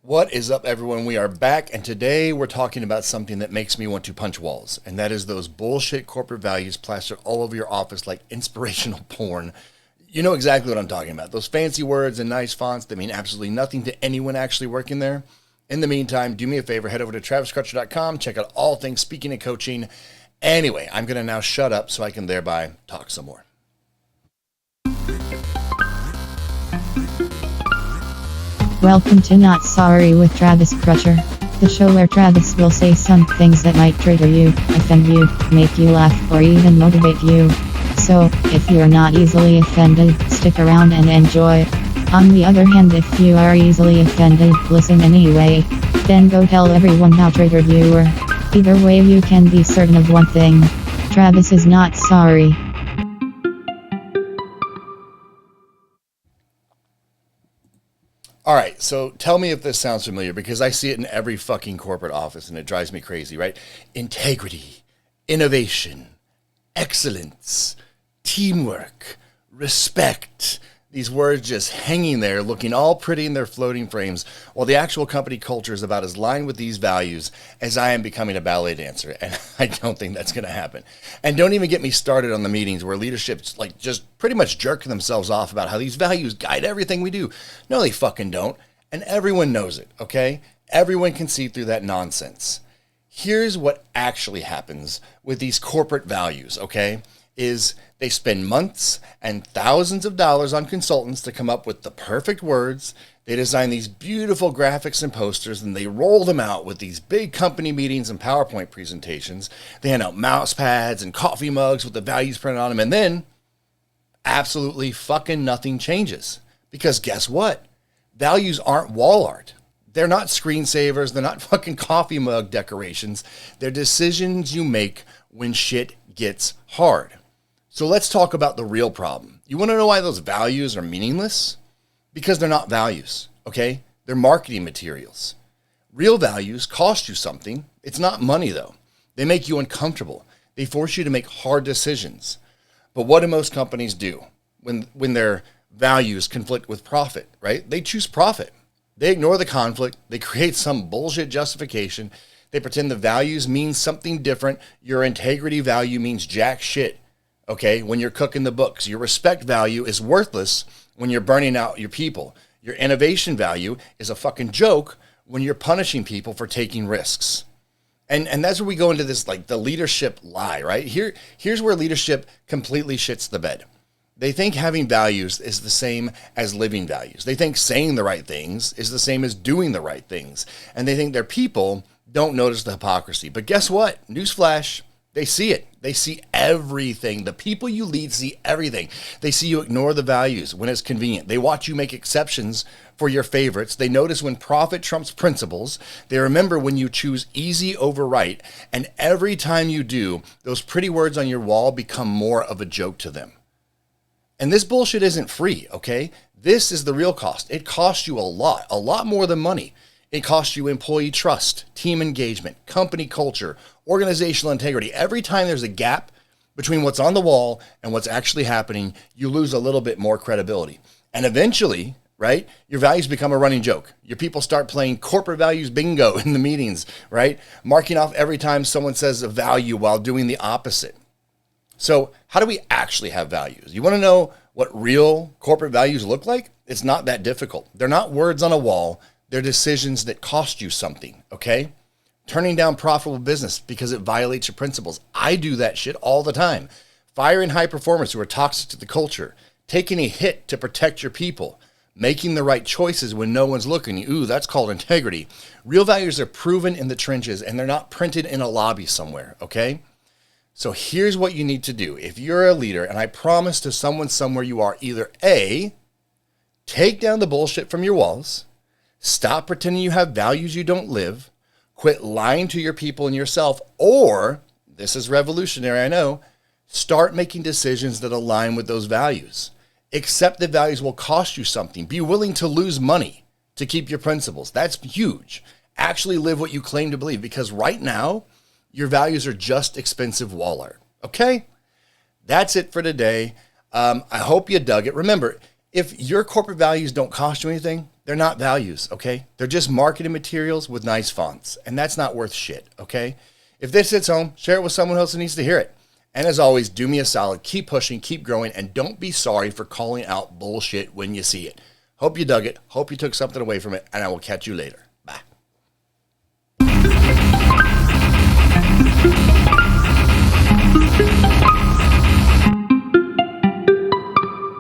What is up, everyone? We are back, and today we're talking about something that makes me want to punch walls, and that is those bullshit corporate values plastered all over your office like inspirational porn. You know exactly what I'm talking about. Those fancy words and nice fonts that mean absolutely nothing to anyone actually working there. In the meantime, do me a favor, head over to traviscrutcher.com, check out all things speaking and coaching. Anyway, I'm going to now shut up so I can thereby talk some more. Welcome to Not Sorry with Travis Crutcher, the show where Travis will say some things that might trigger you, offend you, make you laugh, or even motivate you. So, if you're not easily offended, stick around and enjoy. On the other hand, if you are easily offended, listen anyway. Then go tell everyone how triggered you were. Either way, you can be certain of one thing. Travis is not sorry. All right, so tell me if this sounds familiar, because I see it in every fucking corporate office and it drives me crazy, right? Integrity, innovation, excellence, teamwork, respect. These words just hanging there, looking all pretty in their floating frames, while the actual company culture is about as lined with these values as I am becoming a ballet dancer. And I don't think that's going to happen. And don't even get me started on the meetings where leadership's like just pretty much jerk themselves off about how these values guide everything we do. No, they fucking don't. And everyone knows it, okay? Everyone can see through that nonsense. Here's what actually happens with these corporate values, okay? Is they spend months and thousands of dollars on consultants to come up with the perfect words. They design these beautiful graphics and posters, and they roll them out with these big company meetings and PowerPoint presentations. They hand out mouse pads and coffee mugs with the values printed on them, and then absolutely fucking nothing changes. Because guess what? Values aren't wall art. They're not screensavers. They're not fucking coffee mug decorations. They're decisions you make when shit gets hard. So let's talk about the real problem. You want to know why those values are meaningless? Because they're not values, okay? They're marketing materials. Real values cost you something. It's not money, though. They make you uncomfortable. They force you to make hard decisions. But what do most companies do when their values conflict with profit, right? They choose profit. They ignore the conflict. They create some bullshit justification. They pretend the values mean something different. Your integrity value means jack shit. Okay, when you're cooking the books. Your respect value is worthless when you're burning out your people. Your innovation value is a fucking joke when you're punishing people for taking risks. And that's where we go into this, like, the leadership lie, right? Here's where leadership completely shits the bed. They think having values is the same as living values. They think saying the right things is the same as doing the right things. And they think their people don't notice the hypocrisy. But guess what? Newsflash. They see it. They see everything. The people you lead see everything. They see you ignore the values when it's convenient. They watch you make exceptions for your favorites. They notice when profit trumps principles. They remember when you choose easy over right. And every time you do, those pretty words on your wall become more of a joke to them. And this bullshit isn't free, okay? This is the real cost. It costs you a lot more than money. It costs you employee trust, team engagement, company culture, organizational integrity. Every time there's a gap between what's on the wall and what's actually happening, you lose a little bit more credibility. And eventually, right, your values become a running joke. Your people start playing corporate values bingo in the meetings, right? Marking off every time someone says a value while doing the opposite. So how do we actually have values? You want to know what real corporate values look like? It's not that difficult. They're not words on a wall. They're decisions that cost you something, okay? Turning down profitable business because it violates your principles. I do that shit all the time. Firing high performers who are toxic to the culture. Taking a hit to protect your people. Making the right choices when no one's looking. Ooh, that's called integrity. Real values are proven in the trenches, and they're not printed in a lobby somewhere, okay? So here's what you need to do. If you're a leader, and I promise to someone somewhere you are, either A, take down the bullshit from your walls. Stop pretending you have values you don't live. Quit lying to your people and yourself. Or, this is revolutionary, I know, start making decisions that align with those values. Accept that values will cost you something. Be willing to lose money to keep your principles. That's huge. Actually live what you claim to believe, because right now, your values are just expensive wall art. Okay? That's it for today. I hope you dug it. Remember, if your corporate values don't cost you anything, They're not values, okay? They're just marketing materials with nice fonts, and that's not worth shit, okay? If this hits home, share it with someone else who needs to hear it. And as always, do me a solid, keep pushing, keep growing, and don't be sorry for calling out bullshit when you see it. Hope you dug it, hope you took something away from it, and I will catch you later. Bye.